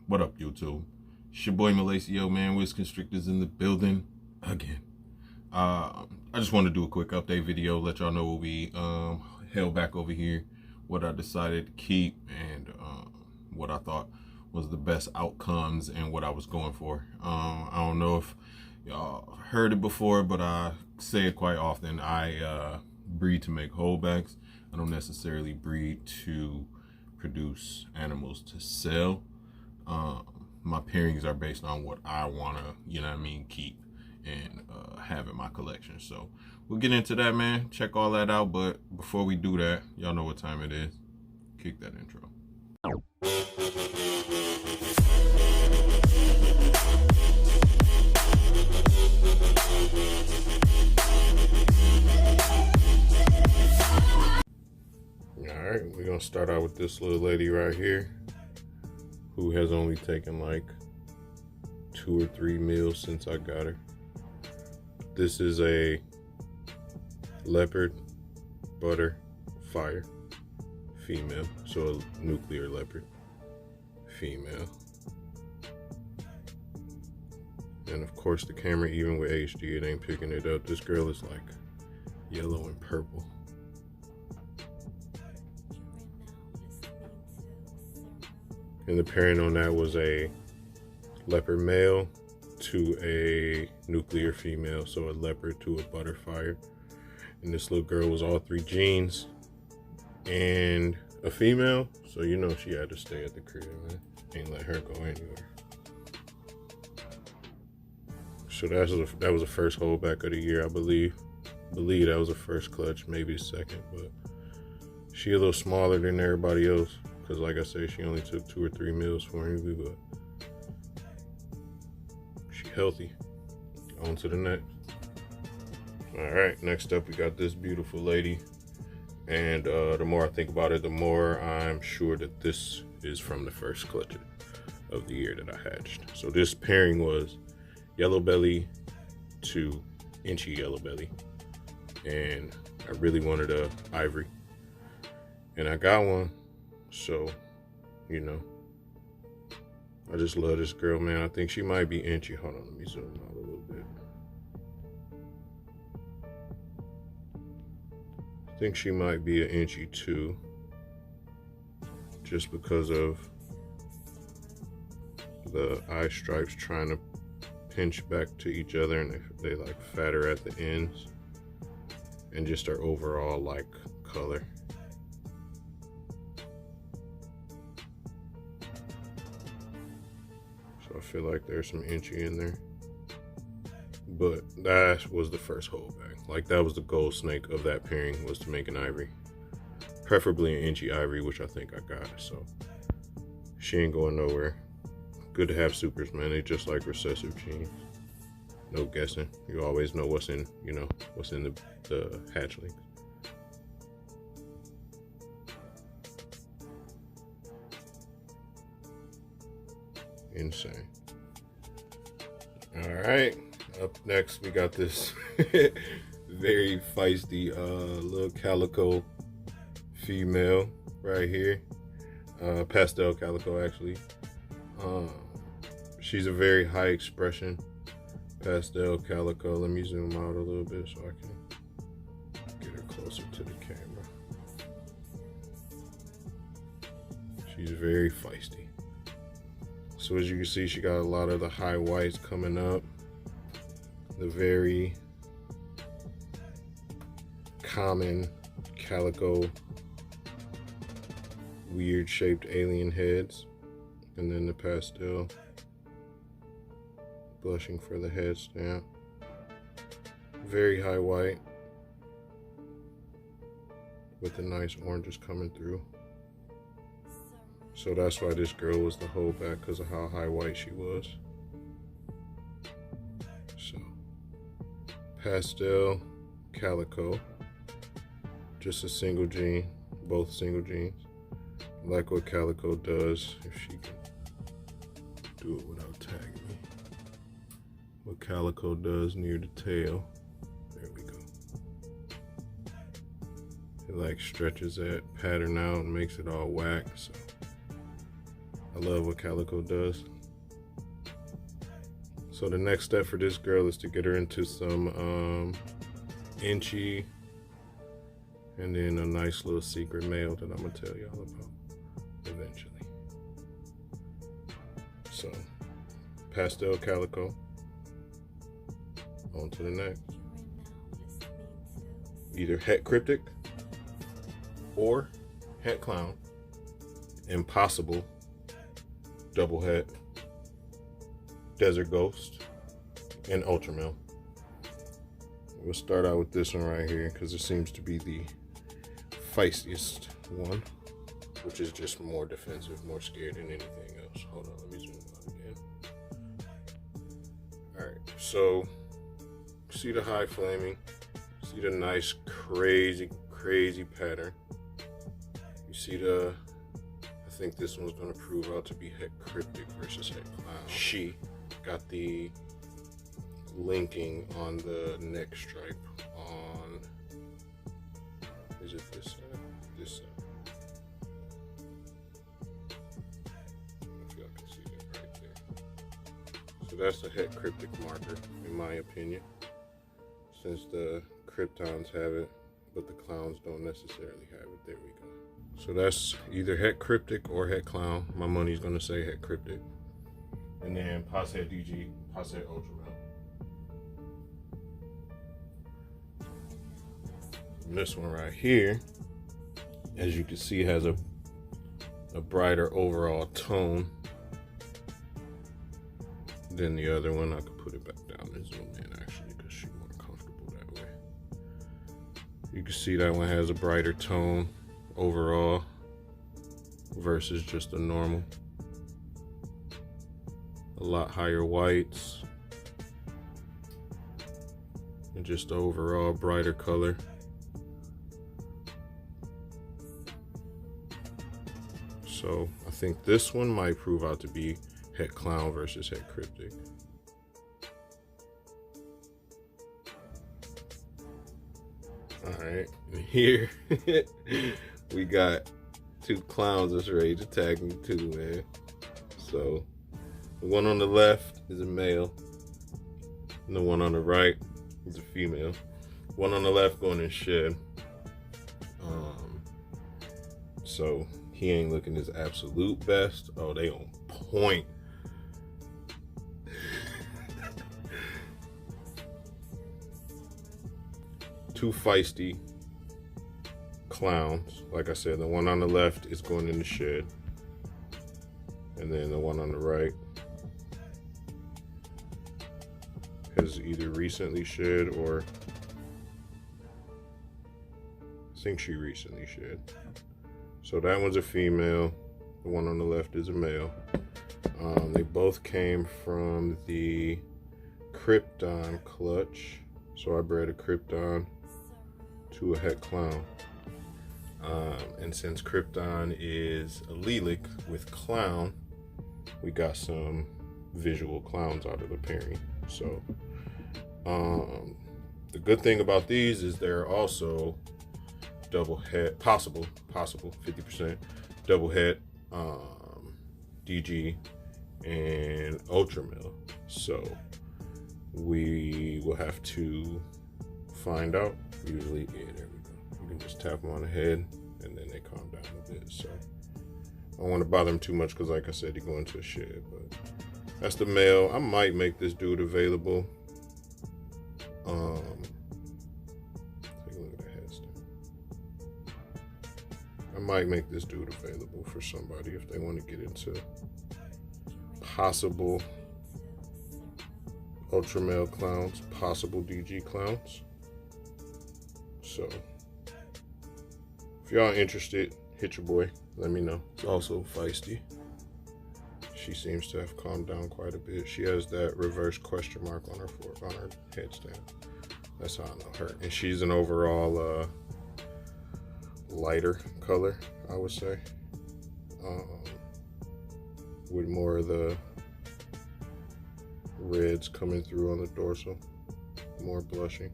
What up, YouTube? It's your boy Malacio, man, with constrictors in the building again. I just want to do a quick update video, let y'all know what we held back over here, what I decided to keep, and what I thought was the best outcomes and what I was going for. I don't know if y'all heard it before, but I say it quite often. I breed to make holdbacks. I don't necessarily breed to produce animals to sell. My pairings are based on what I want to, keep and have in my collection. So we'll get into that, man. Check all that out. But before we do that, y'all know what time it is. Kick that intro. All right, we're gonna start out with this little lady right here, who has only taken like 2 or 3 meals since I got her. This is a leopard butter fire female, so a nuclear leopard female. And of course the camera, even with HD, it ain't picking it up. This girl is like yellow and purple. And the pairing on that was a leopard male to a nuclear female, so a leopard to a butterfire. And this little girl was all 3 genes and a female, so you know she had to stay at the crib, man. Ain't let her go anywhere. So that was the first holdback of the year, I believe. That was the first clutch, maybe the second, but she a little smaller than everybody else. Because like I said, she only took 2 or 3 meals for me, but she healthy. On to the next. All right, next up we got this beautiful lady. And the more I think about it, the more I'm sure that this is from the first clutch of the year that I hatched. So this pairing was yellow belly to inchy yellow belly. And I really wanted a ivory. And I got one. So, you know, I just love this girl, man. I think she might be inchy. Hold on, let me zoom out a little bit. I think she might be an inchy too, just because of the eye stripes trying to pinch back to each other, and they like fatter at the ends, and just their overall like color. I feel like there's some inchy in there, but that was the first holdback. Like that was the gold snake of that pairing, was to make an ivory, preferably an inchy ivory, which I think I got. So she ain't going nowhere. Good to have supers, man. They just like recessive genes. No guessing. You always know what's in, what's in the hatchling. Insane. All right, up next we got this very feisty little calico female right here. Pastel Calico, actually. She's a very high expression Pastel Calico. Let me zoom out a little bit so I can get her closer to the camera. She's very feisty. So as you can see, she got a lot of the high whites coming up. The very common calico, weird shaped alien heads. And then the pastel, blushing for the head stamp. Very high white, with the nice oranges coming through. So that's why this girl was the holdback, because of how high white she was. So, Pastel Calico, just a single gene, both single genes. I like what Calico does, if she can do it without tagging me. What Calico does near the tail, there we go. It like stretches that pattern out and makes it all whack, so I love what Calico does. So the next step for this girl is to get her into some inchy, and then a nice little secret male that I'm gonna tell y'all about eventually. So, Pastel Calico. On to the next. Either het cryptic or het clown. Impossible. Double het. Desert ghost. And ultramel. We'll start out with this one right here because it seems to be the feistiest one, which is just more defensive, more scared than anything else. Hold on, let me zoom out again. Alright, so see the high flaming, see the nice crazy pattern. You see the, I think this one's gonna prove out to be het cryptic versus het clown. She got the linking on the neck stripe on, is it this side? This side. If y'all can see that right there. So that's the het cryptic marker, in my opinion, since the kryptons have it, but the clowns don't necessarily have it. There we go. So that's either het cryptic or het clown. My money's gonna say het cryptic. And then Pastel DG, Pastel ultramel. And this one right here, as you can see, has a brighter overall tone than the other one. I could put it back down and zoom in actually because she's more comfortable that way. You can see that one has a brighter tone overall versus just a normal. A lot higher whites and just the overall brighter color. So I think this one might prove out to be het clown versus het cryptic. All right, and here we got two clowns that's ready to tag me too, man. So the one on the left is a male, and the one on the right is a female. One on the left going in shed. So he ain't looking his absolute best. Oh, they on point. Two feisty clowns. Like I said, the one on the left is going in the shed. And then the one on the right has either recently shed or I think she recently shed. So that one's a female. The one on the left is a male. They both came from the Krypton clutch. So I bred a Krypton to a het clown. And since Krypton is allelic with clown, we got some visual clowns out of the pairing. So the good thing about these is they're also double het, possible 50% double het, DG and ultramel. So we will have to find out. Usually, yeah, there we go. You can just tap them on the head and then they calm down a bit. So I don't want to bother them too much because like I said, they go into a shed, but that's the male. I might make this dude available. Take a look at that headstand. I might make this dude available for somebody if they want to get into possible ultramel clowns, possible DG clowns. So if y'all interested, hit your boy, let me know. It's also feisty. She seems to have calmed down quite a bit. She has that reverse question mark on her headstand. That's how I know her. And she's an overall lighter color, I would say, with more of the reds coming through on the dorsal, more blushing.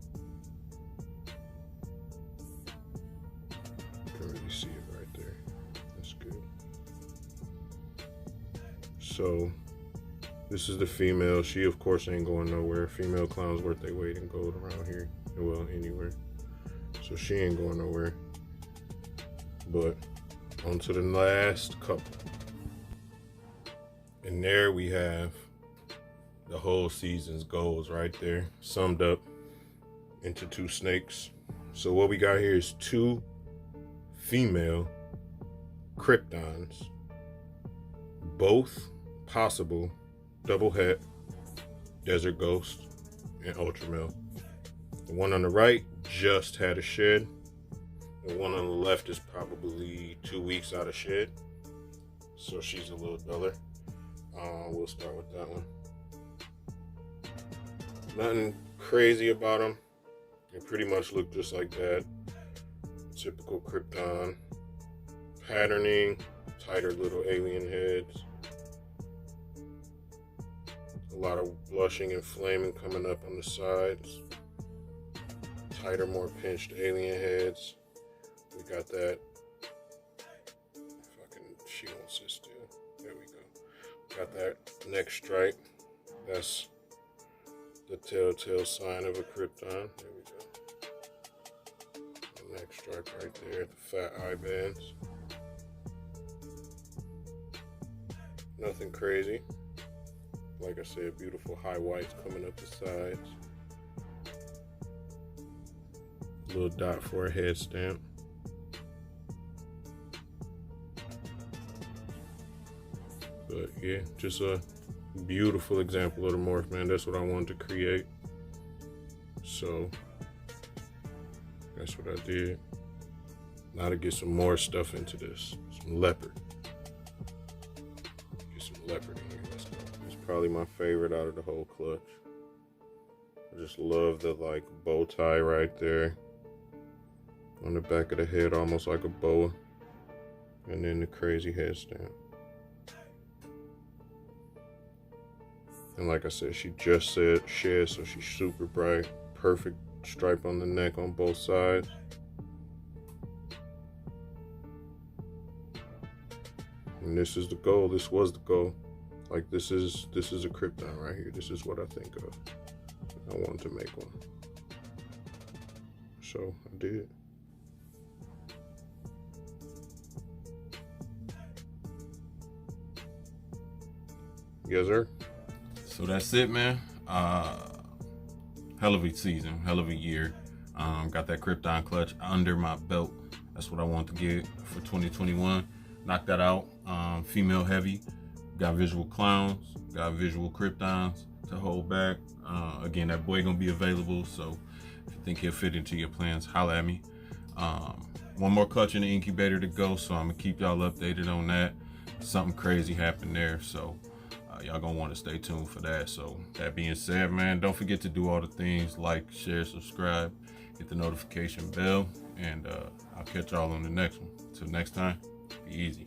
You can really see it right there. That's good. So this is the female. She of course ain't going nowhere. Female clowns worth their weight in gold around here. Well, anywhere. So she ain't going nowhere. But on to the last couple. And there we have the whole season's goals right there, summed up into 2 snakes. So what we got here is 2 female kryptons, both possible double het, desert ghost, and ultramel. The one on the right just had a shed. The one on the left is probably 2 weeks out of shed, so she's a little duller. We'll start with that one. Nothing crazy about them. They pretty much look just like that. Typical krypton patterning, tighter little alien heads. A lot of blushing and flaming coming up on the sides. Tighter, more pinched alien heads. We got that. She won't sit still. There we go. Got that neck stripe. That's the telltale sign of a krypton. There we go. The neck stripe right there. The fat eye bands. Nothing crazy. Like I said, beautiful high whites coming up the sides. Little dot for a head stamp. But yeah, just a beautiful example of the morph, man. That's what I wanted to create. So that's what I did. Now to get some more stuff into this. Some leopard. Get some leopard in here. Let's go. It's probably my favorite out of the whole clutch. I just love the like bow tie right there. On the back of the head, almost like a boa. And then the crazy head stamp. And like I said, she just said shed, so she's super bright. Perfect stripe on the neck on both sides. And this is the goal. This was the goal. Like this is a krypton right here. This is what I think of. I wanted to make one. So I did. Yes, sir. So that's it, man. Hell of a season, hell of a year. Got that krypton clutch under my belt. That's what I want to get for 2021. Knock that out. Female heavy. Got visual clowns. Got visual kryptons to hold back. Again, that boy gonna be available. So if you think he'll fit into your plans, holla at me. One more clutch in the incubator to go. So I'm gonna keep y'all updated on that. Something crazy happened there. So y'all gonna want to stay tuned for that. So that being said, man, don't forget to do all the things: like, share, subscribe, hit the notification bell, and I'll catch y'all on the next one. Till next time, be easy.